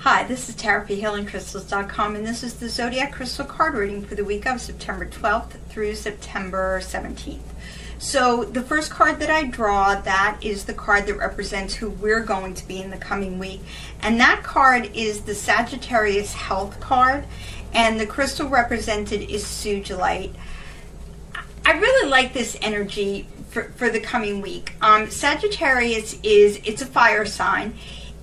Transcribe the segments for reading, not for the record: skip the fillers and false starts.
Hi, this is TherapyHealingCrystals.com, and this is the Zodiac Crystal Card Reading for the week of September 12th through September 17th. So the first card that I draw, that is the card that represents who we're going to be in the coming week. And that card is the Sagittarius Health card, and the crystal represented is Sugilite. I really like this energy for the coming week. Sagittarius it's a fire sign.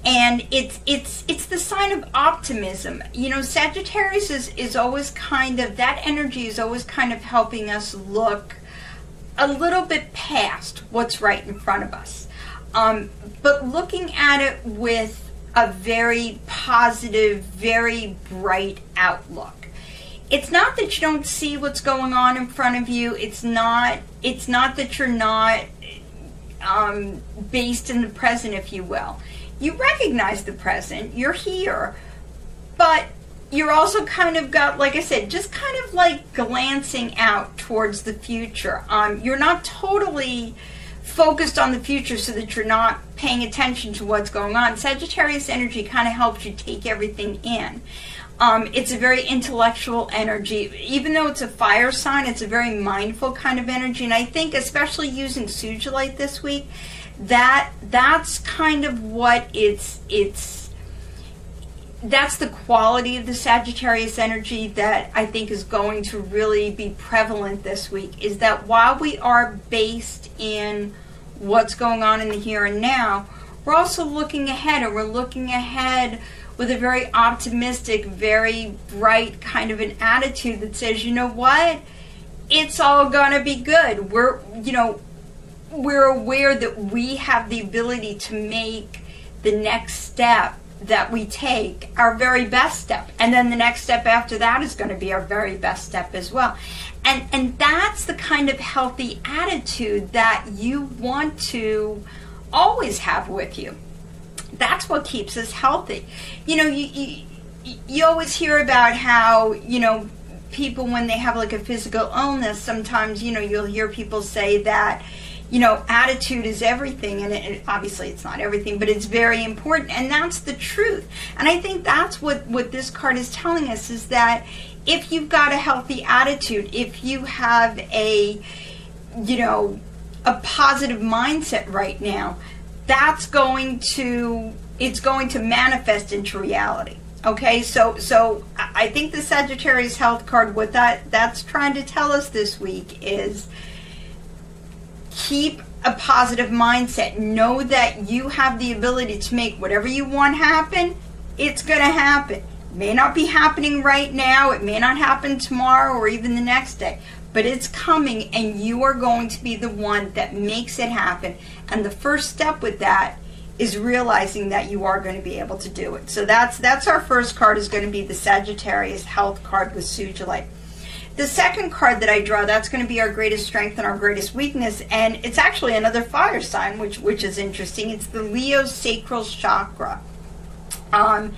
And it's the sign of optimism. You know, Sagittarius is always kind of, that energy is always kind of helping us look a little bit past what's right in front of us. But looking at it with a very positive, very bright outlook. It's not that you don't see what's going on in front of you. It's not that you're not based in the present, if you will. You recognize the present, you're here, but you're also kind of got, like I said, just kind of like glancing out towards the future. You're not totally focused on the future so that you're not paying attention to what's going on. Sagittarius energy kind of helps you take everything in. It's a very intellectual energy. Even though it's a fire sign, it's a very mindful kind of energy. And I think especially using Sugilite this week, that's kind of what that's the quality of the Sagittarius energy that I think is going to really be prevalent this week, is that while we are based in what's going on in the here and now, we're also looking ahead, and we're looking ahead with a very optimistic, very bright kind of an attitude that says, you know what, it's all gonna be good. We're aware that we have the ability to make the next step that we take our very best step. And then the next step after that is going to be our very best step as well. And that's the kind of healthy attitude that you want to always have with you. That's what keeps us healthy. You know, you always hear about how, you know, people when they have like a physical illness, sometimes, you know, you'll hear people say that, you know, attitude is everything, and obviously it's not everything, but it's very important, and that's the truth. And I think that's what this card is telling us, is that if you've got a healthy attitude, if you have a positive mindset right now, it's going to manifest into reality. Okay, so I think the Sagittarius Health card, what that's trying to tell us this week is, keep a positive mindset. Know that you have the ability to make whatever you want happen. It's going to happen. It may not be happening right now. It may not happen tomorrow or even the next day. But it's coming, and you are going to be the one that makes it happen. And the first step with that is realizing that you are going to be able to do it. So that's our first card, is going to be the Sagittarius Health card with Sugilite. The second card that I draw, that's going to be our greatest strength and our greatest weakness, and it's actually another fire sign, which is interesting. It's the Leo sacral chakra. And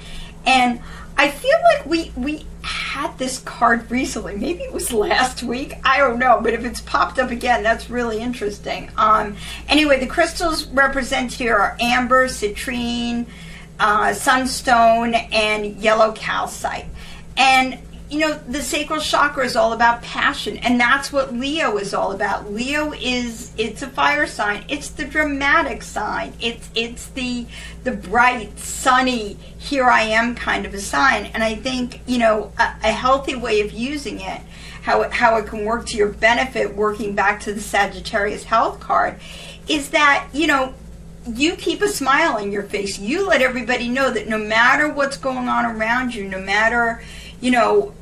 I feel like we had this card recently. Maybe it was last week. I don't know, but if it's popped up again, that's really interesting. Anyway, the crystals represented here are amber, citrine, sunstone, and yellow calcite. And you know, the sacral chakra is all about passion, and that's what Leo is all about. Leo it's a fire sign. It's the dramatic sign. It's the bright, sunny, here I am kind of a sign. And I think, you know, a healthy way of using it, how it can work to your benefit, working back to the Sagittarius Health card, is that, you know, you keep a smile on your face. You let everybody know that no matter what's going on around you, no matter, you know,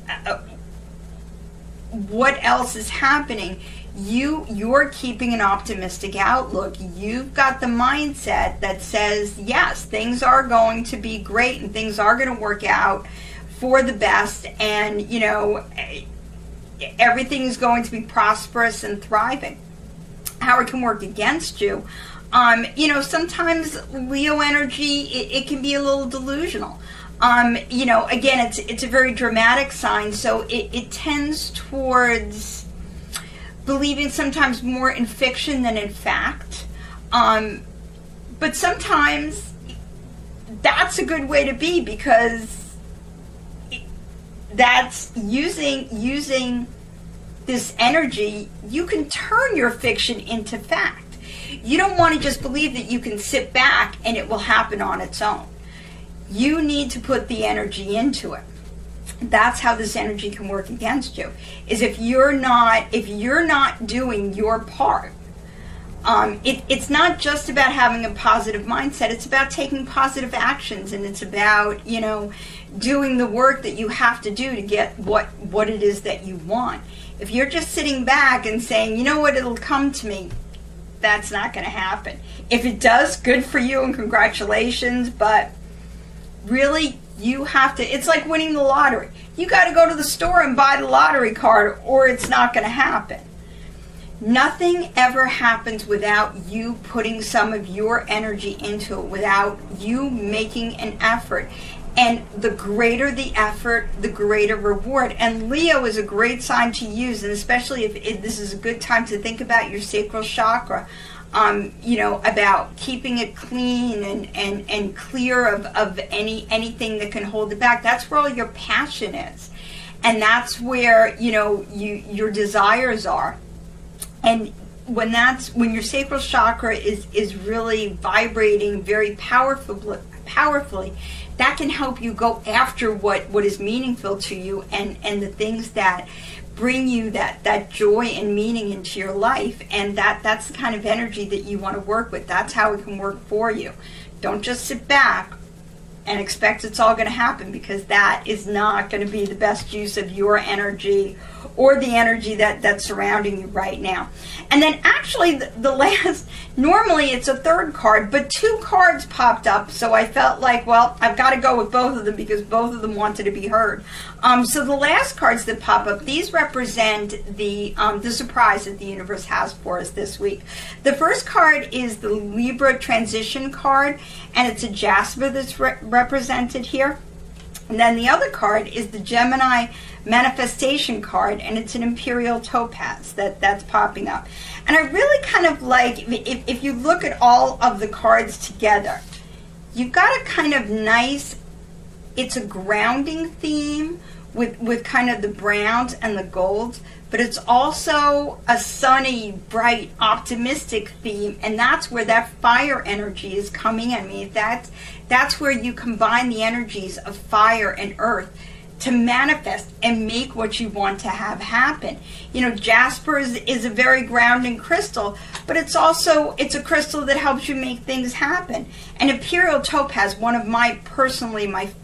what else is happening, you're keeping an optimistic outlook. You've got the mindset that says, yes, things are going to be great and things are going to work out for the best, and, you know, everything is going to be prosperous and thriving. How it can work against you, you know, sometimes Leo energy, it can be a little delusional. You know, again, it's a very dramatic sign, so it tends towards believing sometimes more in fiction than in fact. But sometimes that's a good way to be, because that's using this energy. You can turn your fiction into fact. You don't want to just believe that you can sit back and it will happen on its own. You need to put the energy into it. That's how this energy can work against you, is if you're not doing your part. It's not just about having a positive mindset. It's about taking positive actions, and it's about, doing the work that you have to do to get what it is that you want. If you're just sitting back and saying, you know what, it'll come to me, that's not going to happen. If it does, good for you and congratulations, but really, you have to, it's like winning the lottery. You got to go to the store and buy the lottery card, or it's not going to happen. Nothing ever happens without you putting some of your energy into it, without you making an effort. And the greater the effort, the greater reward. And Leo is a great sign to use, and especially if this is a good time to think about your sacral chakra. About keeping it clean and clear of anything that can hold it back. That's where all your passion is. And that's where, your desires are. And when your sacral chakra is really vibrating very powerfully, that can help you go after what is meaningful to you, and the things that bring you that joy and meaning into your life. And that's the kind of energy that you want to work with. That's how it can work for you. Don't just sit back and expect it's all going to happen, because that is not going to be the best use of your energy or the energy that's surrounding you right now. And then actually the last, normally it's a third card, but 2 cards popped up, so I felt like, well, I've got to go with both of them because both of them wanted to be heard. So the last cards that pop up, these represent the surprise that the universe has for us this week. The first card is the Libra transition card, and it's a Jasper that's represented here. And then the other card is the Gemini manifestation card, and it's an Imperial Topaz that's popping up. And I really kind of like, if you look at all of the cards together, you've got a kind of nice, it's a grounding theme with kind of the browns and the golds, but it's also a sunny, bright, optimistic theme, and that's where that fire energy is coming in. I mean, that's where you combine the energies of fire and earth to manifest and make what you want to have happen. Jasper is a very grounding crystal, but it's a crystal that helps you make things happen. And Imperial Topaz, one of my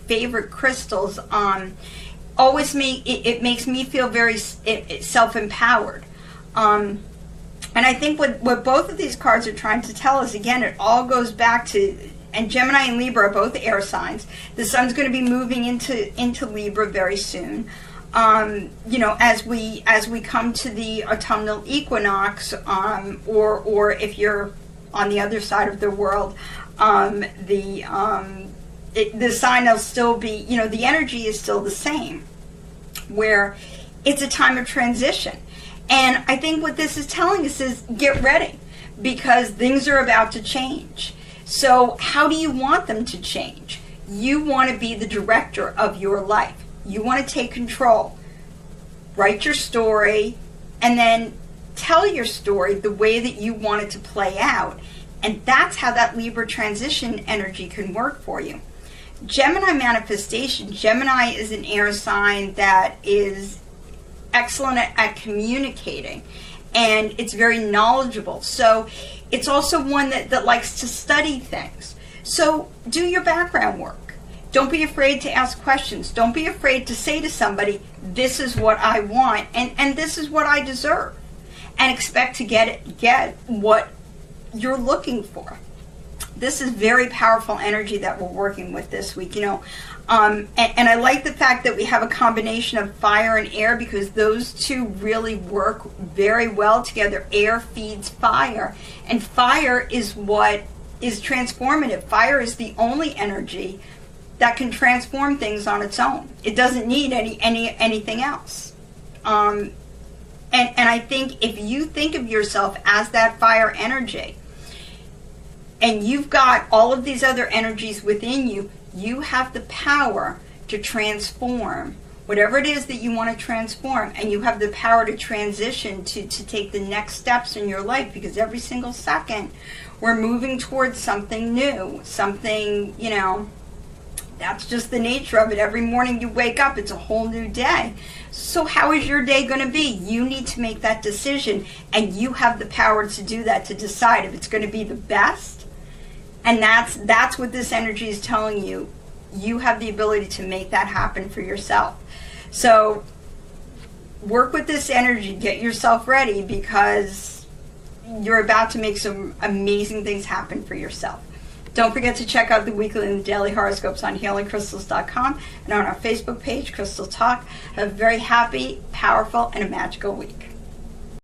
favorite crystals, always makes me feel very self-empowered. And I think what both of these cards are trying to tell us, again, it all goes back to, and Gemini and Libra are both air signs. The sun's going to be moving into Libra very soon. As we come to the autumnal equinox, or if you're on the other side of the world, the sign will still be, the energy is still the same, where it's a time of transition. And I think what this is telling us is get ready, because things are about to change. So how do you want them to change? You want to be the director of your life. You want to take control. Write your story, and then tell your story the way that you want it to play out. And that's how that Libra transition energy can work for you. Gemini manifestation. Gemini is an air sign that is excellent at communicating, and it's very knowledgeable. So it's also one that likes to study things. So do your background work. Don't be afraid to ask questions. Don't be afraid to say to somebody, this is what I want, and this is what I deserve. And expect to get what you're looking for. This is very powerful energy that we're working with this week, and I like the fact that we have a combination of fire and air, because those two really work very well together. Air feeds fire, and fire is what is transformative. Fire is the only energy that can transform things on its own. It doesn't need anything else. And I think if you think of yourself as that fire energy, and you've got all of these other energies within you, you have the power to transform whatever it is that you want to transform, and you have the power to transition to take the next steps in your life, because every single second we're moving towards something new, something, you know, that's just the nature of it. Every morning you wake up, it's a whole new day. So how is your day going to be? You need to make that decision, and you have the power to do that, to decide if it's going to be the best. And that's what this energy is telling you. You have the ability to make that happen for yourself. So work with this energy, get yourself ready, because you're about to make some amazing things happen for yourself. Don't forget to check out the weekly and the daily horoscopes on healingcrystals.com and on our Facebook page, Crystal Talk. Have a very happy, powerful, and a magical week.